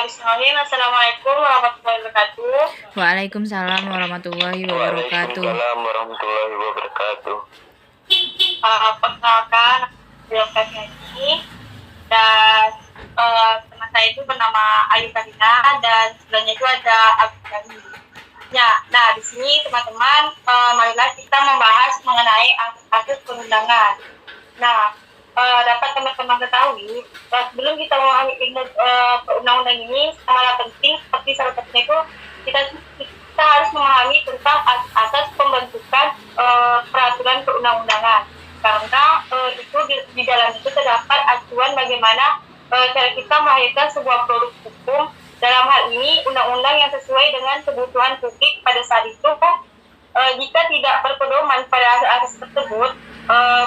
Bismillahirrahmanirrahim. Assalamualaikum warahmatullahi wabarakatuh. Waalaikumsalam warahmatullahi wabarakatuh. Waalaikumsalam warahmatullahi wabarakatuh. Perkenalkan, saya ini dan teman saya itu bernama Ayu Karina dan sebelahnya itu ada Abi. Ya, nah di sini teman-teman, marilah kita membahas mengenai asas perundangan. Nah, dapat teman-teman ketahui, sebelum kita memahami perundang-undang ini sangatlah penting, seperti salah satunya itu kita harus memahami tentang asas pembentukan peraturan perundang-undangan. Karena itu di dalam itu terdapat acuan bagaimana cara kita melahirkan sebuah produk hukum. Dalam hal ini undang-undang yang sesuai dengan kebutuhan publik pada saat itu. Jika tidak berpedoman pada asas tersebut,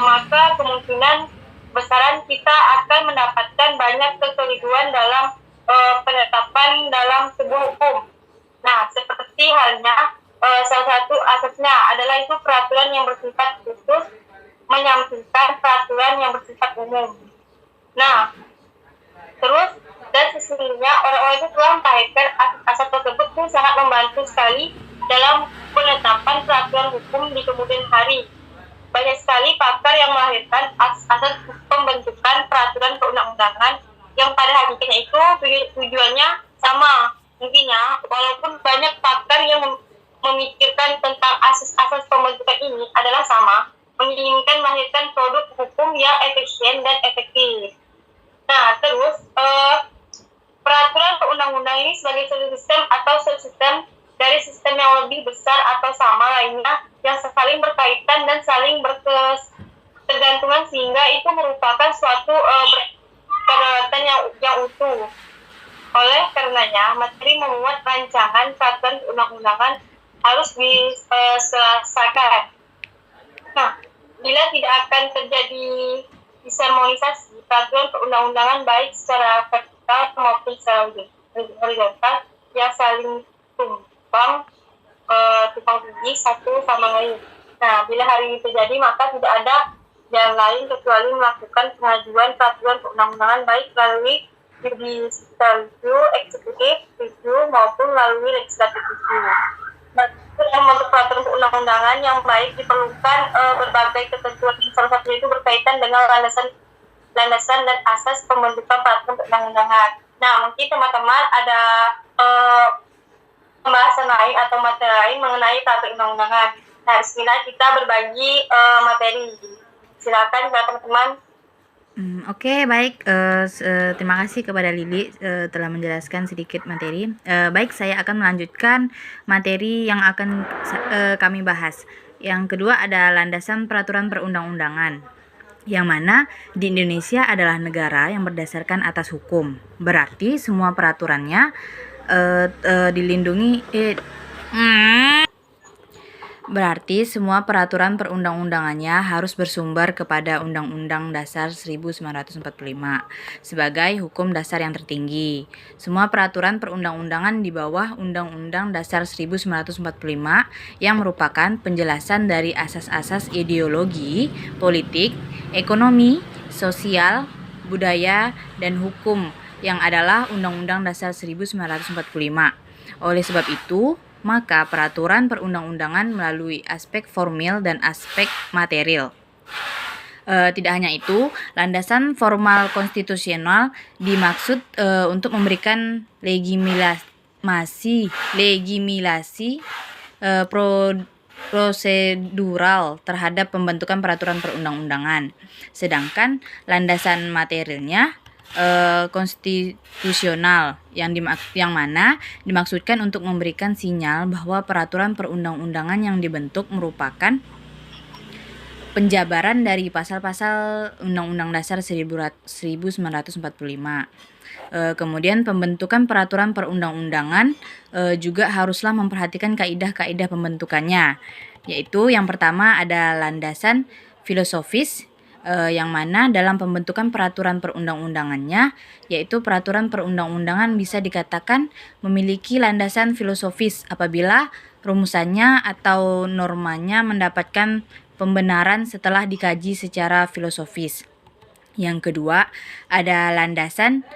maka kemungkinan besaran kita akan mendapatkan banyak kekeliruan dalam penetapan dalam sebuah hukum. Nah, seperti halnya salah satu asasnya adalah itu peraturan yang bersifat khusus menyampingkan peraturan yang bersifat umum. Nah, terus dan sesungguhnya orang-orang itu telah melahirkan asas tersebut itu sangat membantu sekali dalam penetapan peraturan hukum di kemudian hari. Banyak sekali pakar yang melahirkan asas pembentukan peraturan perundang-undangan yang pada hakikatnya itu tujuannya sama. Intinya, walaupun banyak pakar yang memikirkan tentang asas-asas pembentukan ini adalah sama, menginginkan melahirkan produk hukum yang efisien dan efektif. Nah, terus peraturan perundang-undang ini sebagai sistem atau subsistem dari sistem yang lebih besar atau sama lainnya yang saling berkaitan dan saling berketergantungan sehingga itu merupakan suatu kedaulatan yang utuh. Oleh karenanya, materi memuat rancangan peraturan perundang-undangan harus diselesaikan. Nah, bila tidak akan terjadi disharmonisasi peraturan perundang-undangan baik secara vertikal maupun secara horizontal yang saling tumpang tindih satu sama lain. Nah, bila hari ini terjadi, maka tidak ada jalan lain kecuali melakukan pengajuan peraturan perundang-undangan baik melalui judicial review, executive review maupun melalui legislative review. Nah, untuk peraturan perundang-undangan yang baik diperlukan berbagai ketentuan, salah satunya itu berkaitan dengan landasan dan asas pembentukan peraturan perundang-undangan. Nah, mungkin teman-teman ada pembahasan lain atau materi lain mengenai peraturan perundang-undangan. Nah, bismillah kita berbagi materi. Silakan teman-teman. Oke, baik. Terima kasih kepada Lili telah menjelaskan sedikit materi. Baik, saya akan melanjutkan materi yang akan kami bahas. Yang kedua ada landasan peraturan perundang-undangan, yang mana di Indonesia adalah negara yang berdasarkan atas hukum. Berarti semua peraturannya dilindungi. Berarti semua peraturan perundang-undangannya harus bersumber kepada Undang-Undang Dasar 1945 sebagai hukum dasar yang tertinggi. Semua peraturan perundang-undangan di bawah Undang-Undang Dasar 1945 yang merupakan penjelasan dari asas-asas ideologi, politik, ekonomi, sosial, budaya, dan hukum yang adalah Undang-Undang Dasar 1945. Oleh sebab itu, maka peraturan perundang-undangan melalui aspek formil dan aspek material. Tidak hanya itu, landasan formal konstitusional dimaksud untuk memberikan legitimasi prosedural terhadap pembentukan peraturan perundang-undangan. Sedangkan landasan materialnya konstitusional yang mana dimaksudkan untuk memberikan sinyal bahwa peraturan perundang-undangan yang dibentuk merupakan penjabaran dari pasal-pasal Undang-Undang Dasar 1945. Kemudian pembentukan peraturan perundang-undangan juga haruslah memperhatikan kaidah-kaidah pembentukannya, yaitu yang pertama ada landasan filosofis, yang mana dalam pembentukan peraturan perundang-undangannya, yaitu peraturan perundang-undangan bisa dikatakan memiliki landasan filosofis apabila rumusannya atau normanya mendapatkan pembenaran setelah dikaji secara filosofis. Yang kedua, ada landasan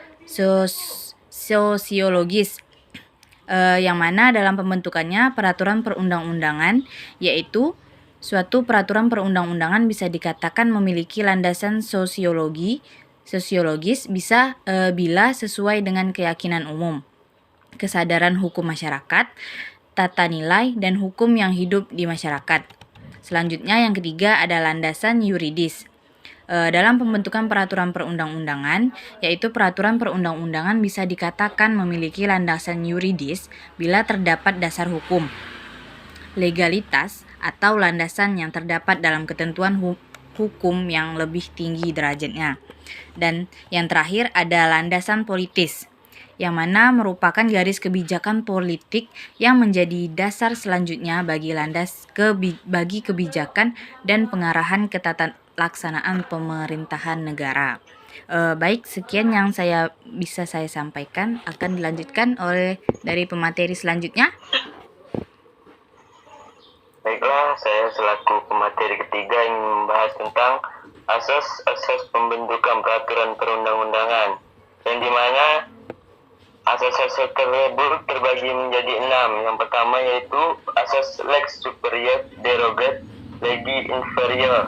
sosiologis, yang mana dalam pembentukannya peraturan perundang-undangan, yaitu suatu peraturan perundang-undangan bisa dikatakan memiliki landasan sosiologis bisa bila sesuai dengan keyakinan umum, kesadaran hukum masyarakat, tata nilai, dan hukum yang hidup di masyarakat. Selanjutnya yang ketiga ada landasan yuridis. Dalam pembentukan peraturan perundang-undangan, yaitu peraturan perundang-undangan bisa dikatakan memiliki landasan yuridis bila terdapat dasar hukum, legalitas, atau landasan yang terdapat dalam ketentuan hukum yang lebih tinggi derajatnya. Dan yang terakhir ada landasan politis, yang mana merupakan garis kebijakan politik yang menjadi dasar selanjutnya bagi bagi kebijakan dan pengarahan laksanaan pemerintahan negara. Baik, sekian yang bisa saya sampaikan. Akan dilanjutkan oleh dari pemateri selanjutnya. Baiklah, saya selaku pemateri ketiga ingin membahas tentang asas-asas pembentukan peraturan perundang-undangan, yang dimana asas-asas tersebut terbagi menjadi 6. Yang pertama yaitu asas lex superior derogat legi inferior,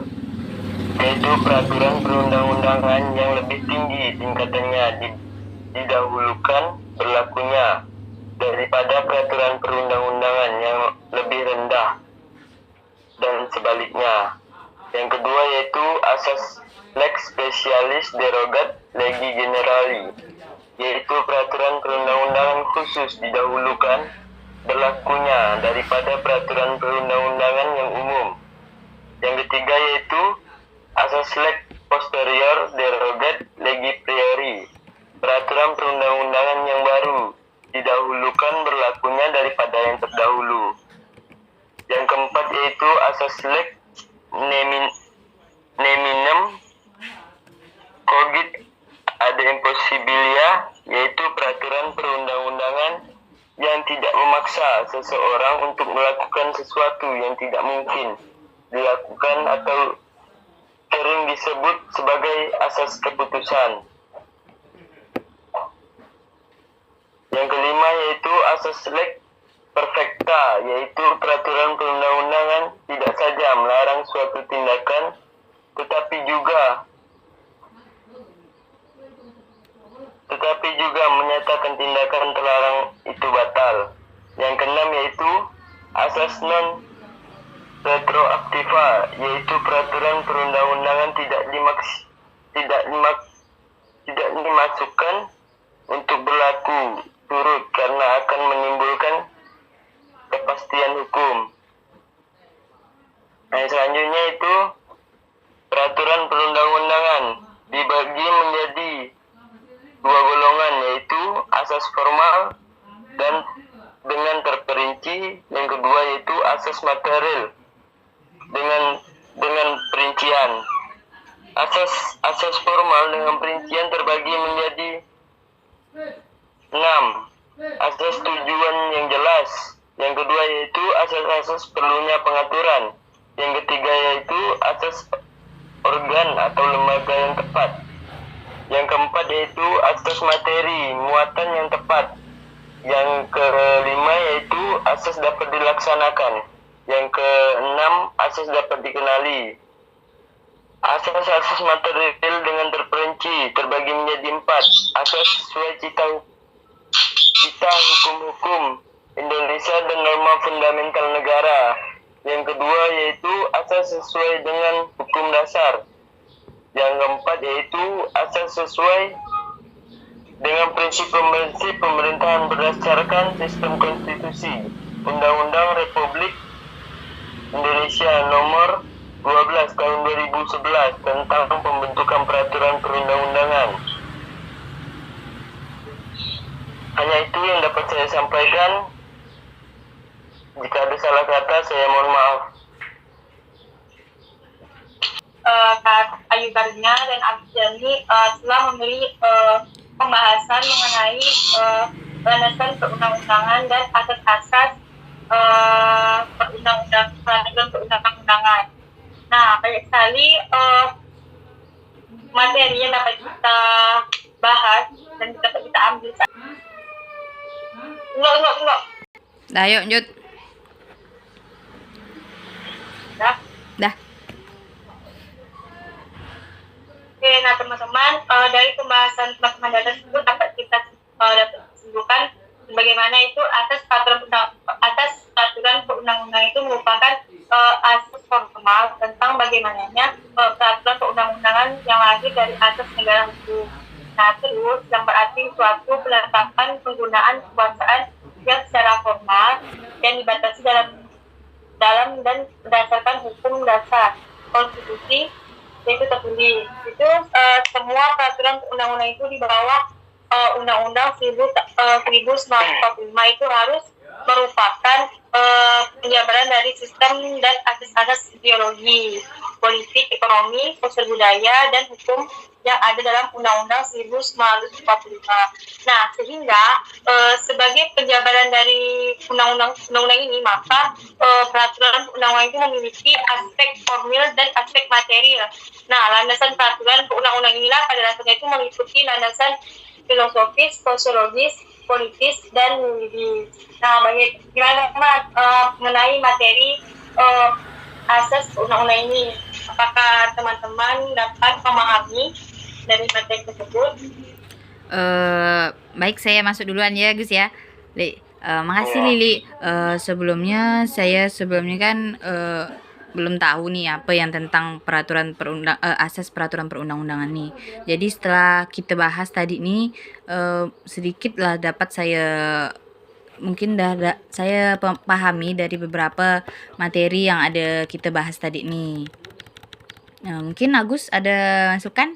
yaitu peraturan perundang-undangan yang lebih tinggi tingkatannya didahulukan berlakunya daripada peraturan perundang-undangan yang lebih rendah, dan sebaliknya. Yang kedua yaitu asas lex specialis derogat legi generali, yaitu peraturan perundang-undangan khusus didahulukan berlakunya daripada peraturan perundang-undangan yang umum. Yang ketiga yaitu asas lex posterior derogat legi priori, peraturan perundang-undangan yang baru didahulukan berlakunya daripada yang terdahulu. Yang keempat yaitu asas lex neminem cogit ad impossibilia, yaitu peraturan perundang-undangan yang tidak memaksa seseorang untuk melakukan sesuatu yang tidak mungkin dilakukan atau sering disebut sebagai asas keputusan. Yang kelima yaitu asas lex perfecta, yaitu peraturan perundang-undangan tidak saja melarang suatu tindakan, tetapi juga menyatakan tindakan terlarang itu batal. Yang keenam yaitu asas non retroaktiva, yaitu peraturan perundang-undangan tidak dimasukkan untuk berlaku turut karena akan menimbulkan kepastian hukum. Nah, selanjutnya itu peraturan perundang-undangan dibagi menjadi 2 golongan, yaitu asas formal dan dengan terperinci. Yang kedua yaitu asas material dengan perincian. Asas formal dengan perincian terbagi menjadi 6. Asas tujuan yang jelas. Yang kedua yaitu asas-asas perlunya pengaturan. Yang ketiga yaitu asas organ atau lembaga yang tepat. Yang keempat yaitu asas materi, muatan yang tepat. Yang kelima yaitu asas dapat dilaksanakan. Yang keenam asas dapat dikenali. Asas-asas material dengan terperinci terbagi menjadi 4. Asas sesuai cita hukum-hukum Indonesia dan norma fundamental negara. Yang kedua yaitu asas sesuai dengan hukum dasar. Yang keempat yaitu asas sesuai dengan prinsip-prinsip pemerintahan berdasarkan sistem konstitusi Undang-Undang Republik Indonesia nomor 12 tahun 2011 tentang pembentukan peraturan perundang-undangan. Hanya itu yang dapat saya sampaikan. Jika ada salah kata, saya mohon maaf. Kak Ayu Karina dan Abdjani telah memberi pembahasan mengenai landasan perundang-undangan dan asas-asas perundang-undangan. Nah, banyak sekali materi yang dapat kita bahas dan dapat kita ambil. Enggak. Dah, yuk lanjut. Ya. Dah. Oke, nah teman-teman, dari pembahasan teman-teman data tersebut dapat kita dapat simpulkan bagaimana itu atas peraturan perundang-undangan itu merupakan asas formal tentang bagaimananya peraturan perundang-undangan yang lahir dari asas negara hukum. Nah, terus yang berarti suatu penetapan penggunaan kekuasaan yang secara formal dan dibatasi dalam dan berdasarkan hukum dasar konstitusi yaitu tertulis. Itu semua peraturan undang-undang itu di bawah Undang-Undang 1945 itu harus merupakan penjabaran dari sistem dan asas-asas ideologi, politik, ekonomi, sosial budaya, dan hukum yang ada dalam Undang-Undang 1945. Nah, sehingga sebagai penjabaran dari undang-undang ini, maka peraturan undang-undang itu memiliki aspek formil dan aspek material. Nah, landasan peraturan undang-undang inilah pada dasarnya itu meliputi landasan filosofis, sosiologis, politis, dan yuridis. Nah, bagaimana mengenai materi asas undang-undang ini? Apakah teman-teman dapat memahami dari materi tersebut? Baik, saya masuk duluan ya, Gus ya. Makasih Lili. Sebelumnya kan belum tahu nih apa yang tentang asas peraturan perundang-undangan nih. Jadi setelah kita bahas tadi nih, sedikit lah dapat saya pahami dari beberapa materi yang ada kita bahas tadi nih. Mungkin Agus ada masukan?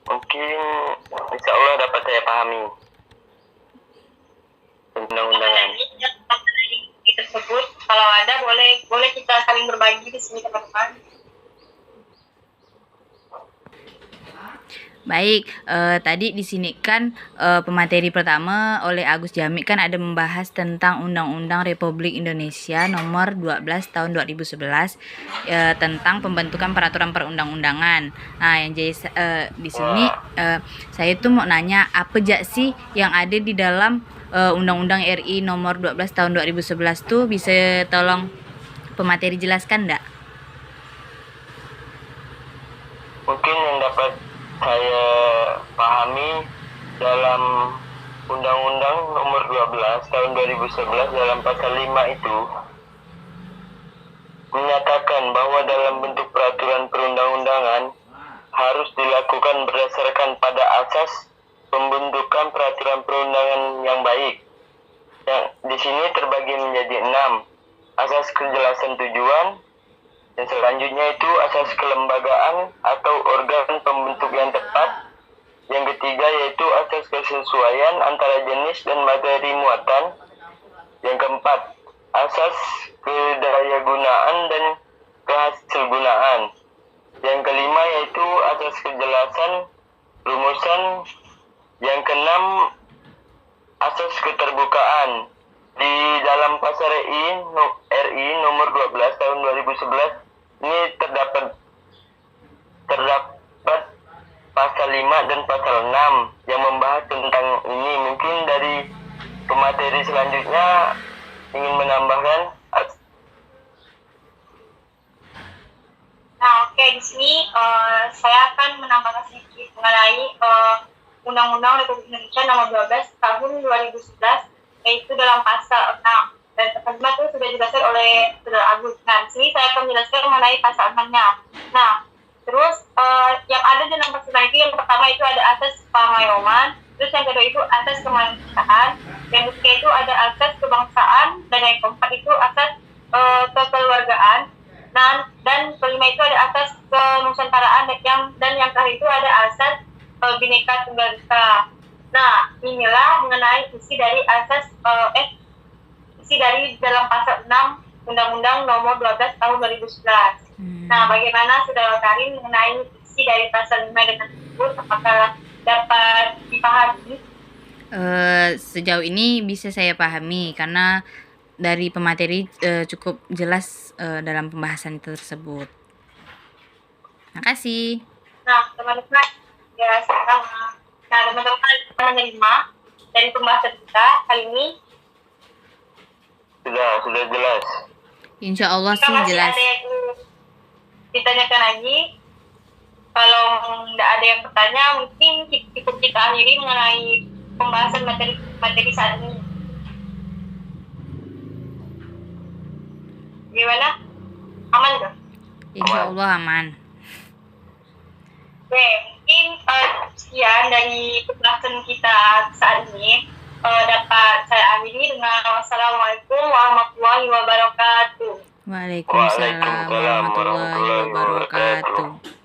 Mungkin insya Allah dapat saya pahami undang-undangan Tersebut, kalau ada boleh kita saling berbagi di sini teman-teman. Baik, tadi di sini kan pemateri pertama oleh Agus Jami kan ada membahas tentang Undang-Undang Republik Indonesia Nomor 12 Tahun 2011 tentang pembentukan peraturan perundang-undangan. Nah, yang jadi di sini saya tuh mau nanya apa aja sih yang ada di dalam Undang-Undang RI Nomor 12 Tahun 2011 tuh, bisa tolong pemateri jelaskan enggak? Mungkin yang dapat saya pahami dalam Undang-Undang Nomor 12 Tahun 2011 dalam pasal 5 itu menyatakan bahwa dalam bentuk peraturan perundang-undangan harus dilakukan berdasarkan pada asas pembentukan peraturan perundangan yang baik. Yang di sini terbagi menjadi 6. Asas kejelasan tujuan, dan selanjutnya itu asas kelembagaan atau organ pembentuk yang tepat. Yang ketiga yaitu asas kesesuaian antara jenis dan materi muatan. Yang keempat, asas kedayagunaan dan kehasilgunaan. Yang kelima yaitu asas kejelasan rumusan. Yang keenam, asas keterbukaan. Di dalam pasal RI nomor 12 tahun 2011 ini terdapat pasal 5 dan pasal 6 yang membahas tentang ini. Mungkin dari pemateri selanjutnya ingin menambahkan. Nah, oke, di sini saya akan menambahkan sedikit mengenai Undang-Undang Republik Indonesia Nomor 12 Tahun 2011, yaitu dalam pasal 6. Dan teman-teman itu sudah dijelaskan oleh Saudara Agus. Nah, di sini saya akan menjelaskan mengenai pasal 6-nya. Nah, terus yang ada dalam pasal itu yang pertama itu ada asas pemayoman, terus yang kedua itu asas kemanusiaan, yang ketiga itu ada asas kebangsaan, dan yang keempat itu asas kekeluargaan. Nah, dan kelima itu ada asas kenusantaraan, dan yang terakhir itu ada asas Bhinneka Tunggal Ika. Nah, inilah mengenai isi dari dalam pasal 6 Undang-Undang Nomor 12 Tahun 2011. Nah, bagaimana Saudara Karim mengenai isi dari pasal 5 dengan tersebut? Apakah dapat dipahami? Sejauh ini bisa saya pahami karena dari pemateri cukup jelas dalam pembahasan tersebut. Terima kasih. Nah, teman-teman, ya sama. Nah, teman-teman menerima materi pembahasan kita kali ini? Sudah jelas. Insya Allah Jika sih masih jelas. ada yang ditanyakan lagi, kalau nggak ada yang bertanya, mungkin cukup kita akhiri mengenai pembahasan materi saat ini. Gimana? Aman nggak? Insya Allah aman. Oke, mungkin sekian dari pembahasan kita saat ini. Dapat saya akhiri dengan wassalamualaikum warahmatullahi wabarakatuh. Waalaikumsalam warahmatullahi wabarakatuh.